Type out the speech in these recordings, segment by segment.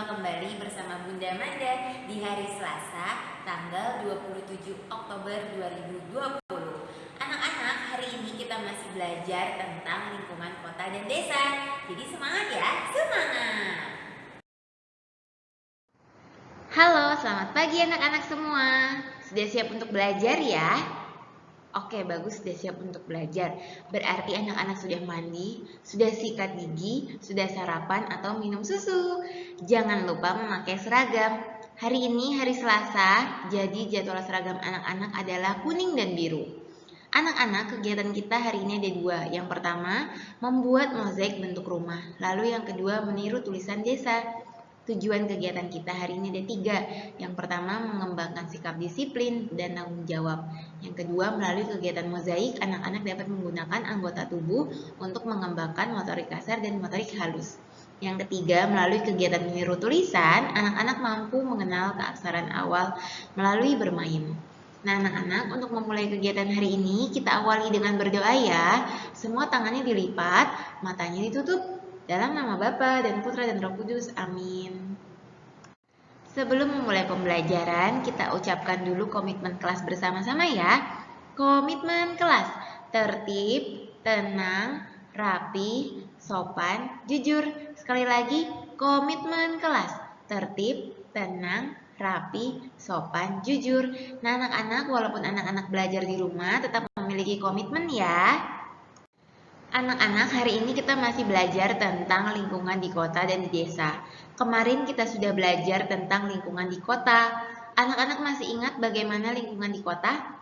Berjumpa kembali bersama Bunda Manda di hari Selasa, tanggal 27 Oktober 2020. Anak-anak, hari ini kita masih belajar tentang lingkungan kota dan desa. Jadi semangat ya, semangat! Halo, selamat pagi anak-anak semua. Sudah siap untuk belajar ya? Oke, bagus, sudah siap untuk belajar. Berarti anak-anak sudah mandi, sudah sikat gigi, sudah sarapan atau minum susu. Jangan lupa memakai seragam. Hari ini hari Selasa, jadi jadwal seragam anak-anak adalah kuning dan biru. Anak-anak, kegiatan kita hari ini ada dua. Yang pertama, membuat mozaik bentuk rumah. Lalu yang kedua, meniru tulisan desa. Tujuan kegiatan kita hari ini ada tiga. Yang pertama, mengembangkan sikap disiplin dan tanggung jawab. Yang kedua, melalui kegiatan mozaik, anak-anak dapat menggunakan anggota tubuh untuk mengembangkan motorik kasar dan motorik halus. Yang ketiga, melalui kegiatan meniru tulisan, anak-anak mampu mengenal keaksaraan awal melalui bermain. Nah, anak-anak, untuk memulai kegiatan hari ini, kita awali dengan berdoa ya. Semua tangannya dilipat, matanya ditutup. Dalam nama Bapa dan Putra dan Roh Kudus, amin. Sebelum memulai pembelajaran, kita ucapkan dulu komitmen kelas bersama-sama ya. Komitmen kelas, tertib, tenang, rapi, sopan, jujur. Sekali lagi, komitmen kelas, tertib, tenang, rapi, sopan, jujur. Nah, anak-anak, walaupun anak-anak belajar di rumah, tetap memiliki komitmen ya. Anak-anak, hari ini kita masih belajar tentang lingkungan di kota dan di desa. Kemarin kita sudah belajar tentang lingkungan di kota. Anak-anak masih ingat bagaimana lingkungan di kota?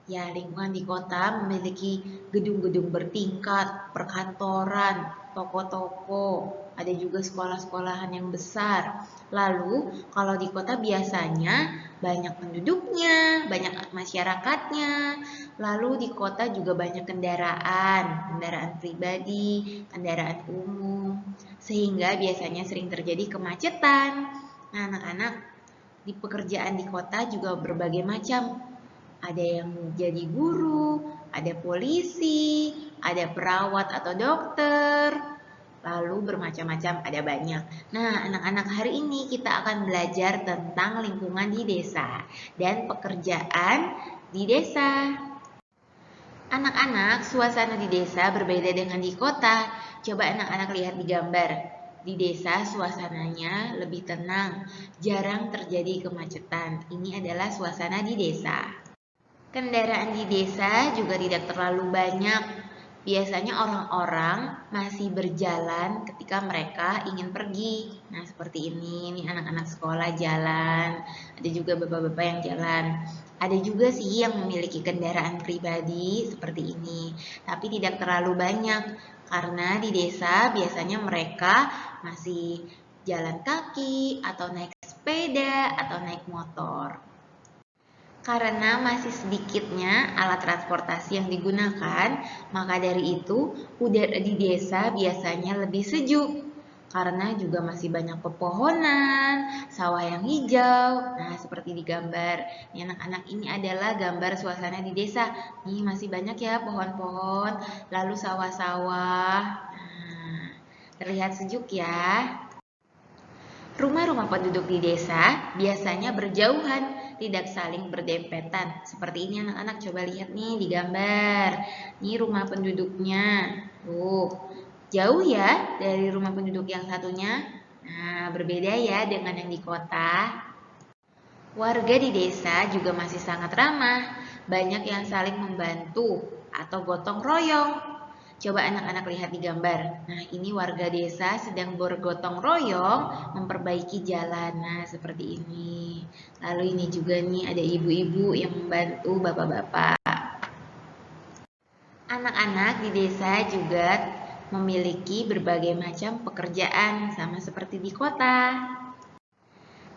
Ya, lingkungan di kota memiliki gedung-gedung bertingkat, perkantoran, toko-toko, ada juga sekolah-sekolahan yang besar. Lalu, kalau di kota biasanya banyak penduduknya, banyak masyarakatnya. Lalu di kota juga banyak kendaraan pribadi, kendaraan umum, sehingga biasanya sering terjadi kemacetan. Nah, anak-anak, di pekerjaan di kota juga berbagai macam. Ada yang jadi guru, ada polisi, ada perawat atau dokter, lalu bermacam-macam, ada banyak. Nah, anak-anak, hari ini kita akan belajar tentang lingkungan di desa dan pekerjaan di desa. Anak-anak, suasana di desa berbeda dengan di kota. Coba anak-anak lihat di gambar. Di desa suasananya lebih tenang, jarang terjadi kemacetan. Ini adalah suasana di desa. Kendaraan di desa juga tidak terlalu banyak. Biasanya orang-orang masih berjalan ketika mereka ingin pergi. Nah, seperti ini anak-anak sekolah jalan, ada juga bapak-bapak yang jalan. Ada juga sih yang memiliki kendaraan pribadi seperti ini, tapi tidak terlalu banyak karena di desa biasanya mereka masih jalan kaki atau naik sepeda atau naik motor. Karena masih sedikitnya alat transportasi yang digunakan, maka dari itu udara di desa biasanya lebih sejuk. Karena juga masih banyak pepohonan, sawah yang hijau. Nah, seperti di gambar. Nih, anak-anak, ini adalah gambar suasana di desa. Nih, masih banyak ya pohon-pohon, lalu sawah-sawah. Nah, terlihat sejuk ya. Rumah-rumah penduduk di desa biasanya berjauhan, tidak saling berdempetan. Seperti ini anak-anak, coba lihat nih di gambar. Ini rumah penduduknya. Tuh, jauh ya dari rumah penduduk yang satunya. Nah, berbeda ya dengan yang di kota. Warga di desa juga masih sangat ramah. Banyak yang saling membantu atau gotong royong. Coba anak-anak lihat di gambar. Nah, ini warga desa sedang bergotong royong memperbaiki jalan. Nah, seperti ini. Lalu ini juga nih ada ibu-ibu yang membantu bapak-bapak. Anak-anak di desa juga memiliki berbagai macam pekerjaan, sama seperti di kota.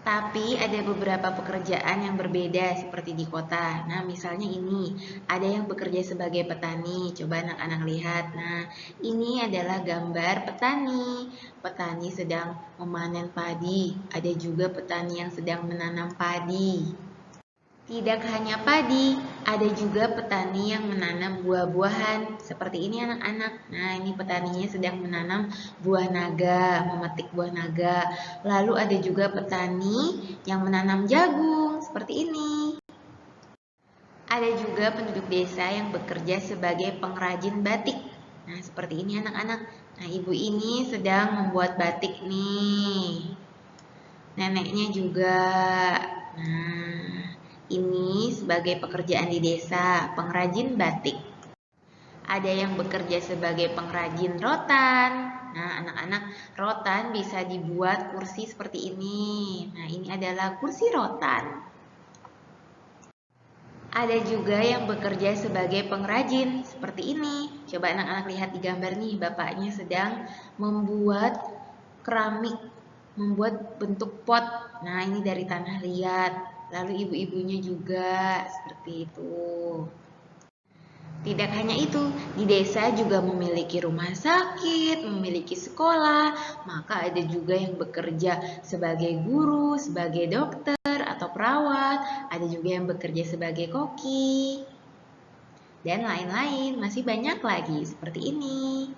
Tapi ada beberapa pekerjaan yang berbeda seperti di kota. Nah, misalnya ini, ada yang bekerja sebagai petani. Coba anak-anak lihat. Nah, ini adalah gambar petani. Petani sedang memanen padi. Ada juga petani yang sedang menanam padi. Tidak hanya padi, Ada juga petani yang menanam buah-buahan seperti ini anak-anak. Nah, ini petaninya sedang menanam buah naga, memetik buah naga. Lalu ada juga petani yang menanam jagung seperti ini. Ada juga penduduk desa yang bekerja sebagai pengrajin batik. Nah, seperti ini anak-anak. Nah, ibu ini sedang membuat batik nih. Neneknya juga. Nah, ini sebagai pekerjaan di desa, pengrajin batik. Ada yang bekerja sebagai pengrajin rotan. Nah, anak-anak, rotan bisa dibuat kursi seperti ini. Nah, ini adalah kursi rotan. Ada juga yang bekerja sebagai pengrajin seperti ini. Coba anak-anak lihat di gambar nih, bapaknya sedang membuat keramik, membuat bentuk pot. Nah, ini dari tanah liat. Lalu ibu-ibunya juga seperti itu. Tidak hanya itu, di desa juga memiliki rumah sakit, memiliki sekolah, maka ada juga yang bekerja sebagai guru, sebagai dokter atau perawat, ada juga yang bekerja sebagai koki, dan lain-lain, masih banyak lagi seperti ini.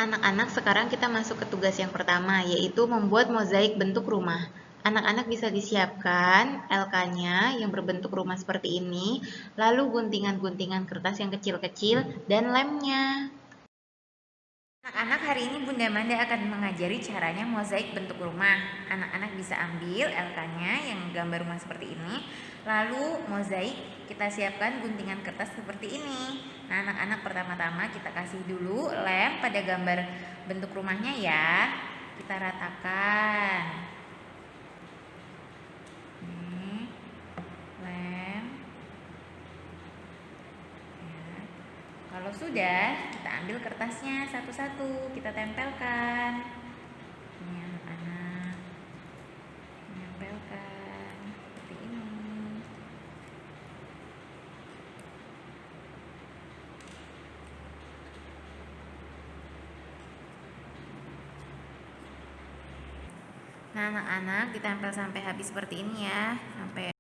Anak-anak, sekarang kita masuk ke tugas yang pertama, yaitu membuat mozaik bentuk rumah. Anak-anak bisa disiapkan LK-nya yang berbentuk rumah seperti ini, lalu guntingan-guntingan kertas yang kecil-kecil, dan lemnya. Anak-anak, hari ini Bunda Manda akan mengajari caranya mozaik bentuk rumah. Anak-anak bisa ambil LK-nya yang gambar rumah seperti ini, lalu mozaik kita siapkan guntingan kertas seperti ini. Nah, anak-anak, pertama-tama kita kasih dulu lem pada gambar bentuk rumahnya ya. Kita ratakan. Ini lem. Ya. Kalau sudah, kita ambil kertasnya satu-satu, kita tempelkan. Ini anak-anak, menempelkan seperti ini. Nah, anak-anak, ditempel sampai habis seperti ini ya, sampai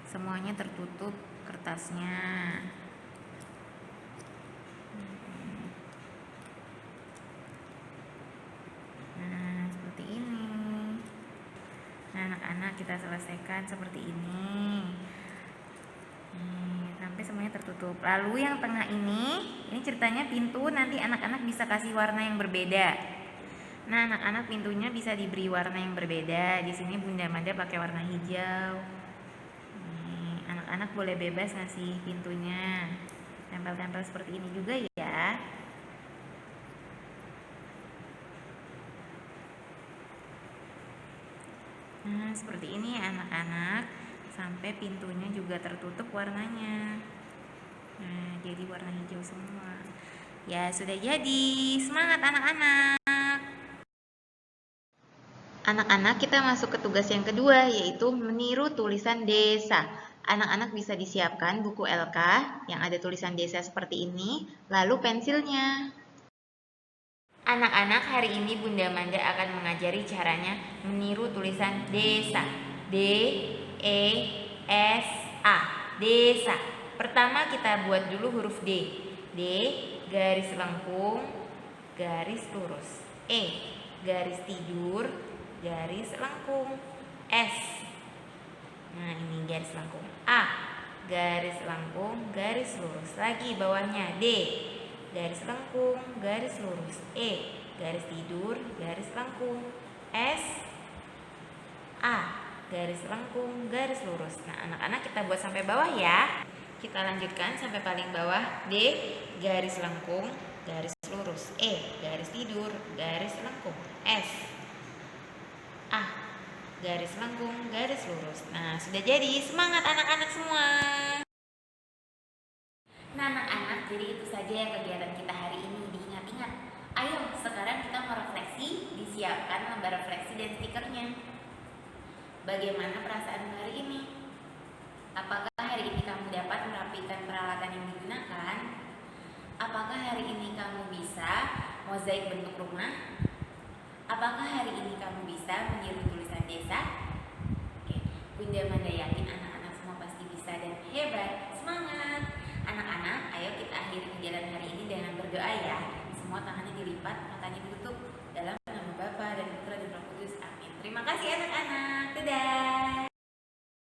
semuanya tertutup kertasnya. Nah, seperti ini. Nah, anak-anak, kita selesaikan seperti ini. Sampai semuanya tertutup. Lalu yang tengah ini ceritanya pintu, nanti anak-anak bisa kasih warna yang berbeda. Nah, anak-anak, pintunya bisa diberi warna yang berbeda. Di sini Bunda Manda pakai warna hijau. Nih, anak-anak boleh bebas ngasih pintunya. Tempel-tempel seperti ini juga ya. Nah, seperti ini ya anak-anak, sampai pintunya juga tertutup warnanya. Nah, jadi warna hijau semua. Ya, sudah jadi. Semangat anak-anak. Anak-anak, kita masuk ke tugas yang kedua, yaitu meniru tulisan desa. Anak-anak bisa disiapkan buku LK yang ada tulisan desa seperti ini, lalu pensilnya. Anak-anak, hari ini Bunda Manda akan mengajari caranya meniru tulisan desa. D, E, S, A. Desa. Pertama kita buat dulu huruf D. D, garis lengkung, garis lurus. E, garis tidur, garis lengkung. S. Nah, ini garis lengkung. A, garis lengkung, garis lurus. Lagi bawahnya D, garis lengkung, garis lurus. E, garis tidur, garis lengkung. S, A, garis lengkung, garis lurus. Nah, anak-anak kita buat sampai bawah ya. Kita lanjutkan sampai paling bawah. D, garis lengkung, garis lurus. E, garis tidur, garis lengkung. S, A, garis lengkung, garis lurus. Nah, sudah jadi. Semangat anak-anak semua. Nah, anak-anak, jadi itu saja ya kegiatan kita hari ini. Diingat-ingat. Ayo, sekarang kita mau refleksi. Disiapkan lembar refleksi dan stikernya. Bagaimana perasaan hari ini? Apakah hari ini kamu dapat merapikan peralatan yang digunakan? Apakah hari ini kamu bisa mozaik bentuk rumah? Apakah hari ini kamu bisa meniru tulisan desa? Oke, Bunda Manda yakin anak-anak semua pasti bisa dan hebat. Semangat! Anak-anak, ayo kita akhiri kegiatan hari ini dengan berdoa ya. Semua tangannya dilipat, matanya ditutup. Dalam nama Bapa dan Putra dan Roh Kudus. Amin. Terima kasih anak-anak.